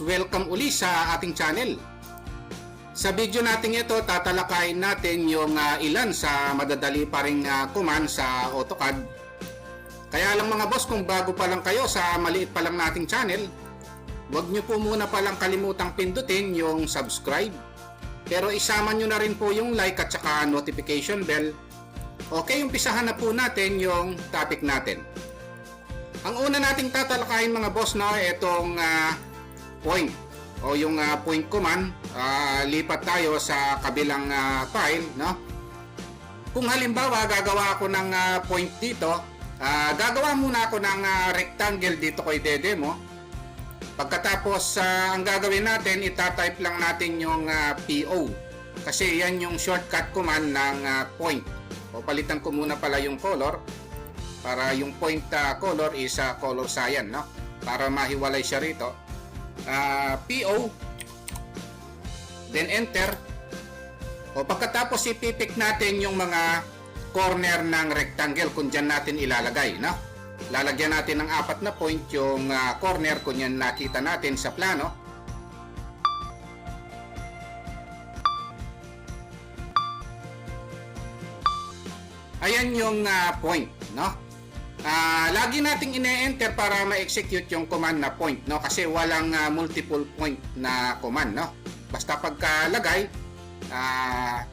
welcome uli sa ating channel. Sa video natin ito, tatalakayin natin yung ilan sa madadali pa ring command sa AutoCAD. Kaya lang mga boss, kung bago pa lang kayo sa maliit pa lang nating channel, huwag nyo po muna palang kalimutang pindutin yung subscribe. Pero isama nyo na rin po yung like at saka notification bell. Okay, umpisahan na po natin yung topic natin. Ang una nating tatalakayin mga boss na itong point o yung point command. Lipat tayo sa kabilang file, no? Kung halimbawa gagawa ako ng point dito, gagawa muna ako ng rectangle dito ko i-demo. Pagkatapos ang gagawin natin, itatype lang natin yung PO kasi yan yung shortcut command ng point. O palitan ko muna pala yung color para yung point color is color cyan, no? Para mahiwalay siya rito. PO, then enter. O pagkatapos ipipick natin yung mga corner ng rectangle kung dyan natin ilalagay, no? Lalagyan natin ng 4 na point yung corner kung yan nakita natin sa plano. Ayan yung point, no? Lagi nating ine-enter para ma-execute yung command na point, no? Kasi walang multiple point na command, no? Basta pagkalagay,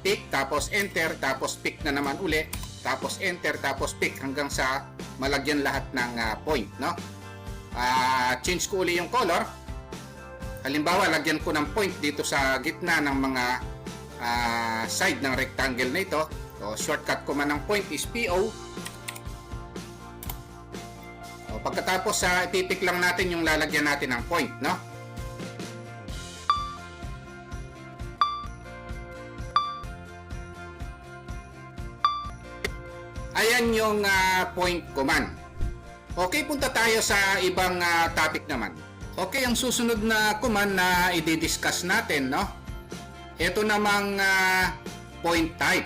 pick, tapos enter, tapos pick na naman uli, tapos enter, tapos pick hanggang sa malagyan lahat ng point, no? Change ko uli yung color. Halimbawa, lagyan ko ng point dito sa gitna ng mga side ng rectangle na ito. So, shortcut command ng point is PO. O, pagkatapos ipipick lang natin yung lalagyan natin ng point, no? Ayan yung point command. Okay, punta tayo sa ibang topic naman. Okay, ang susunod na command na i-discuss natin, no? Ito namang point type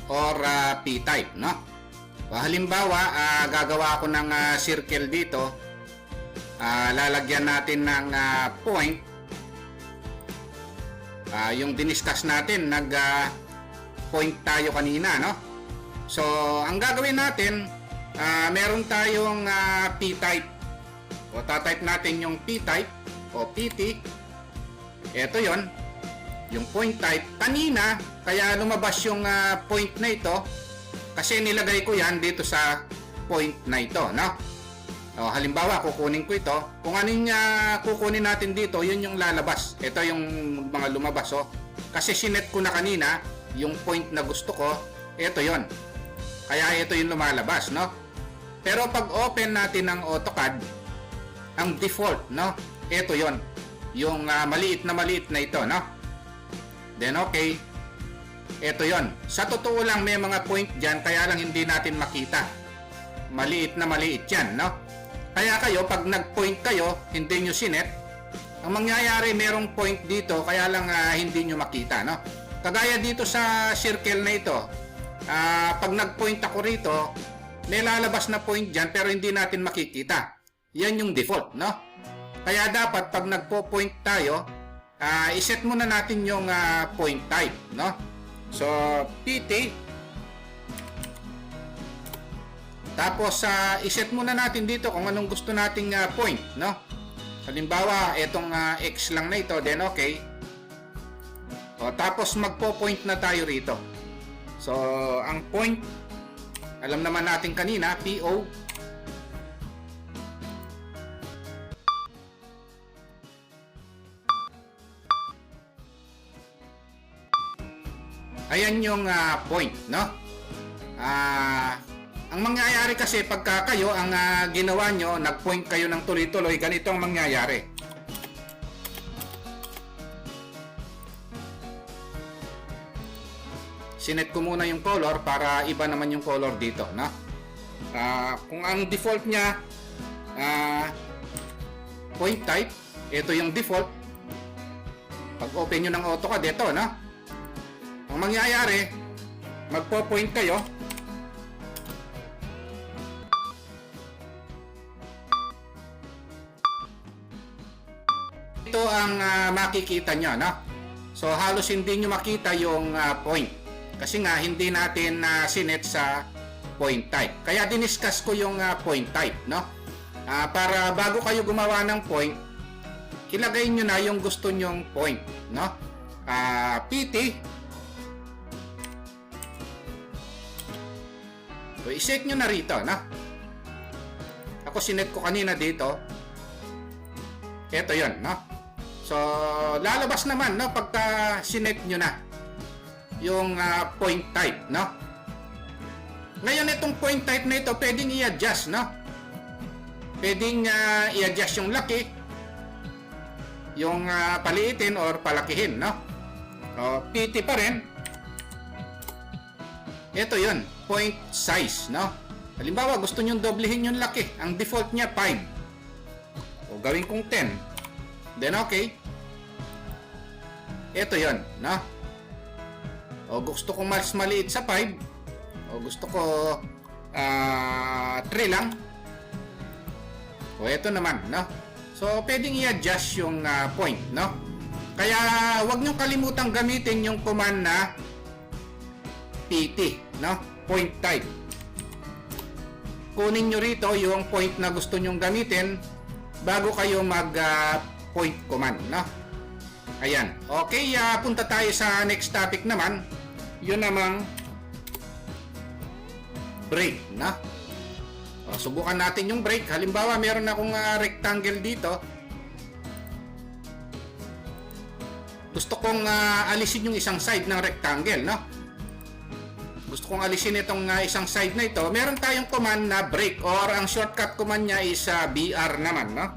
or p-type, no? Halimbawa, gagawa ako ng circle dito. Lalagyan natin ng point. Yung diniscuss natin, nag-point tayo kanina, no? So, ang gagawin natin, meron tayong p-type. O, tatype natin yung p-type o pt. Ito yon, yung point type. Kanina, kaya lumabas yung point na ito kasi nilagay ko yan dito sa point na ito, no? O, halimbawa, kukunin ko ito. Kung anong kukunin natin dito, yun yung lalabas. Ito yung mga lumabas, oh. Kasi sinet ko na kanina yung point na gusto ko. Ito yon. Kaya ito yung lumalabas, no? Pero pag open natin ng AutoCAD, ang default, no? Ito yon. Yung maliit na ito, no? Then okay. Ito yon. Sa totoo lang may mga point dyan, kaya lang hindi natin makita. Maliit yan, no? Kaya kayo, pag nag-point kayo, hindi nyo sinet, ang mangyayari merong point dito, kaya lang hindi nyo makita, no? Kagaya dito sa circle na ito, pag nag-point ako rito, may lalabas na point dyan, pero hindi natin makikita. Yan yung default, no? Kaya dapat, pag nagpo-point tayo, iset muna natin yung point type, no? So, PT. Tapos, iset muna natin dito kung anong gusto nating point, no? Halimbawa, itong X lang na ito, then okay. O, tapos, magpo-point na tayo rito. So, ang point, alam naman natin kanina, PO. Ayan yung point, no? Ang mangyayari kasi pagka kayo, ang ginawa nyo, nag-point kayo ng tuloy-tuloy, ganito ang mangyayari. Sinet ko muna yung color para iba naman yung color dito, no? Kung ang default niya, point type, ito yung default. Pag open nyo ng AutoCAD, ito, no? Ang mangyayari, magpo-point kayo. Ito ang makikita nyo, no? So halos hindi nyo makita yung point. Kasi nga hindi natin sinet sa point type. Kaya diniscuss ko yung point type, no? Para bago kayo gumawa ng point, ilagay nyo na yung gusto nyong point, no? PT. So iset nyo na rito, no? Ako sinet ko kanina dito. Ito yon, no? So lalabas naman, no? Pagka sinet nyo na yung point type, no? Ngayon itong point type na ito pwedeng i-adjust, no? Pwedeng i-adjust yung laki, yung paliitin or palakihin, no? So PT pa rin. Ito yon, point size, no? Halimbawa gusto nyo doblehin yung laki, ang default niya 5, o gawin kong 10, then okay. Ito yon, no? O gusto kong mas maliit sa 5, o gusto ko 3 lang, o ito naman, no? So pwedeng i-adjust yung point, no? Kaya wag nyo kalimutang gamitin yung command na PT, no? Point type. Kunin nyo rito yung point na gusto nyong gamitin bago kayo mag point command, no? Ayan. Okay, punta tayo sa next topic naman. Yun namang break, no? Subukan natin yung break. Halimbawa, meron akong rectangle dito. Gusto kong alisin yung isang side ng rectangle, no? Gusto kong alisin itong isang side na ito. Meron tayong command na break, or ang shortcut command niya is BR naman, no?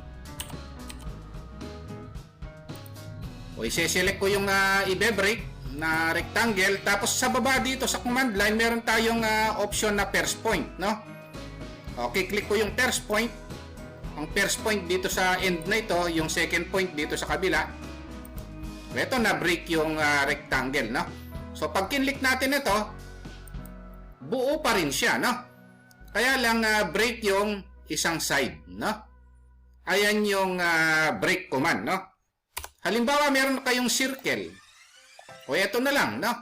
O ise-select ko yung ibe-break na rectangle, tapos sa baba dito sa command line meron tayong option na first point, no? Okay, click ko yung first point. Ang first point dito sa end na ito, yung second point dito sa kabila. Ito na break yung rectangle, no? So pag kinlik natin ito, buo pa rin siya, no? Kaya lang break yung isang side, no? Ayan yung break command, no? Halimbawa meron kayong circle. O eto na lang, no?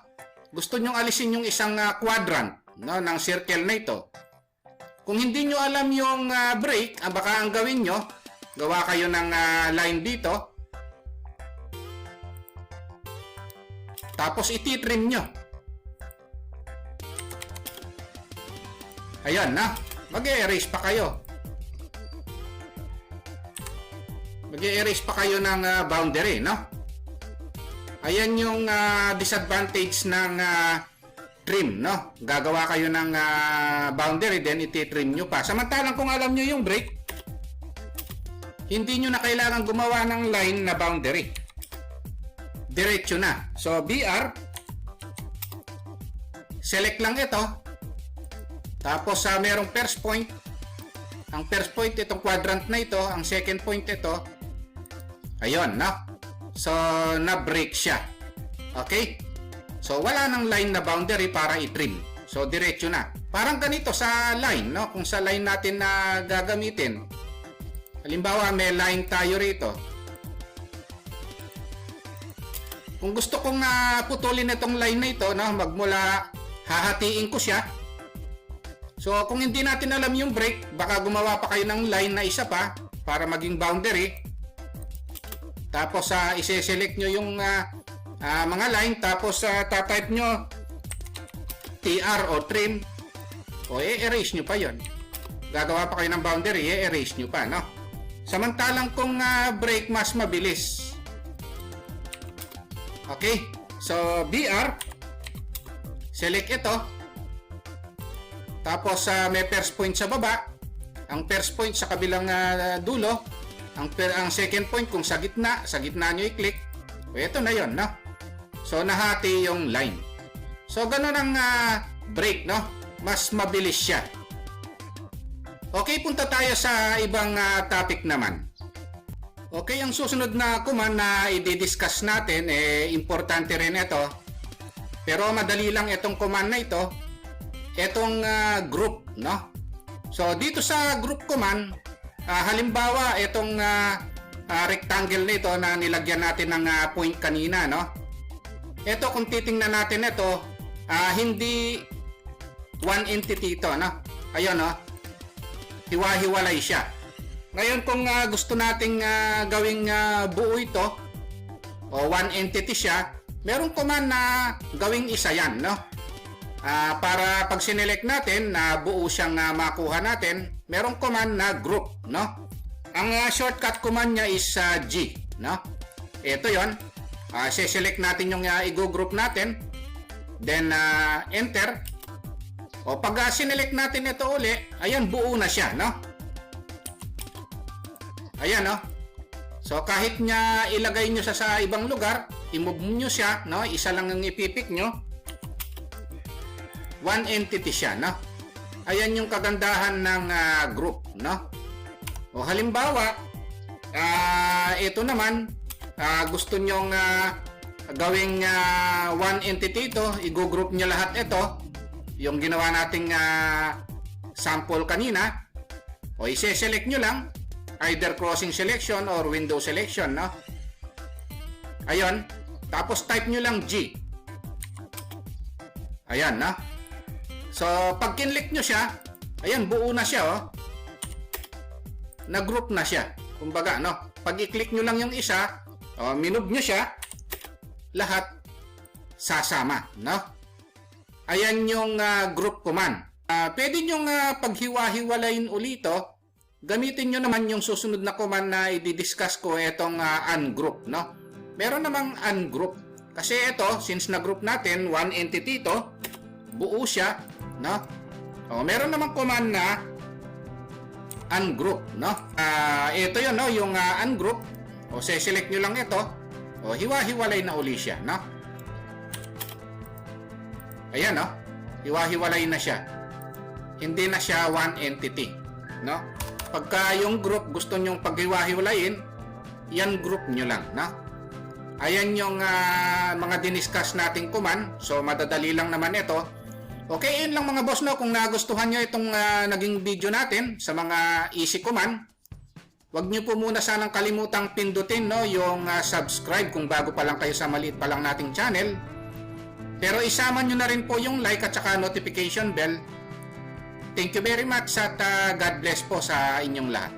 Gusto nyong alisin yung isang quadrant, no, ng circle na ito. Kung hindi nyo alam yung break, baka ang gawin nyo, gawa kayo ng line dito. Tapos ititrim nyo. Ayan na, mag-e-erase pa kayo. Mag-e-erase pa kayo ng boundary, no? Ayan yung disadvantage ng trim, no? Gagawa kayo ng boundary, then ititrim nyo pa. Samantalang kung alam nyo yung break, hindi nyo na kailangan gumawa ng line na boundary. Diretso na. So, BR, select lang ito. Tapos, merong first point. Ang first point, itong quadrant na ito. Ang second point ito. Ayun, no? So, na-break siya. Okay? So, wala nang line na boundary para i-trim. So, diretso na. Parang ganito sa line, no? Kung sa line natin na gagamitin. Halimbawa, may line tayo rito. Kung gusto kong putulin itong line na ito, no? Magmula, hahatiin ko siya. So, kung hindi natin alam yung break, baka gumawa pa kayo ng line na isa pa para maging boundary. Tapos ise-select nyo yung mga line, tapos tatype nyo TR o trim, o i-erase nyo pa yon. Gagawa pa kayo ng boundary, i-erase nyo pa, no? Samantalang kung break, mas mabilis. Okay, so BR, select ito, tapos may first point sa baba, ang first point sa kabilang dulo, ang second point kung sa gitna nyo i-click. O ito na yon, no? So nahati yung line. So ganun ang break, no? Mas mabilis siya. Okay, punta tayo sa ibang topic naman. Okay, ang susunod na command na i-discuss natin, importante rin ito. Pero madali lang itong command na ito. Itong group, no? So dito sa group command, halimbawa itong rectangle nito na nilagyan natin ng point kanina, no? Ito, kung titingnan natin ito, hindi one entity ito, no? Ayun, no? Hiwa-hiwalay siya. Ngayon, kung gusto nating gawing buo ito, o one entity siya, merong command na gawing isa yan, no? Para pag sinelect natin na buo siyang makuha natin, merong command na group, no? Ang shortcut command niya is G, no? Ito yon. Select natin yung i-group natin, then enter. O pag sinelect natin ito uli, ayan, buo na siya, no? Ayan, no? So kahit niya ilagay nyo sa ibang lugar, i-move nyo siya, no? Isa lang ang ipipick nyo, one entity siya, no? Ayan yung kagandahan ng group, no? O halimbawa, ito naman, gusto nyong gawing one entity ito, i-group nyo lahat ito, yung ginawa nating sample kanina, o i-select nyo lang, either crossing selection or window selection, no? Ayun, tapos type nyo lang G. Ayan, no? So, pag kinlik nyo siya, ayan, buo na siya, oh. Nag-group na siya. Kumbaga, no? Pag i-click nyo lang yung isa, minove nyo siya, lahat sasama, no? Ayan yung group command. Pwede nyo paghiwa-hiwalayin ulito, gamitin nyo naman yung susunod na command na i-discuss ko, itong ungroup, no? Meron namang ungroup. Kasi ito, since na-group natin, one entity ito, buo siya, no? Meron namang command na ungroup, no? Ito yun, no? Yung ungroup. Select nyo lang ito. Hiwa-hiwalay na uli siya, no? Ayan, no? Hiwa-hiwalay na siya. Hindi na siya one entity, no? Pagka yung group gusto nyong paghiwa-hiwalayin, yan group nyo lang, no? Ayan yung mga diniscuss nating command. So, madadali lang naman ito. Okay, yun lang mga boss, no? Kung nagustuhan nyo itong naging video natin sa mga easy command, huwag nyo po muna sanang kalimutang pindutin, no? Yung subscribe kung bago pa lang kayo sa maliit pa lang nating channel. Pero isama nyo na rin po yung like at saka notification bell. Thank you very much at God bless po sa inyong lahat.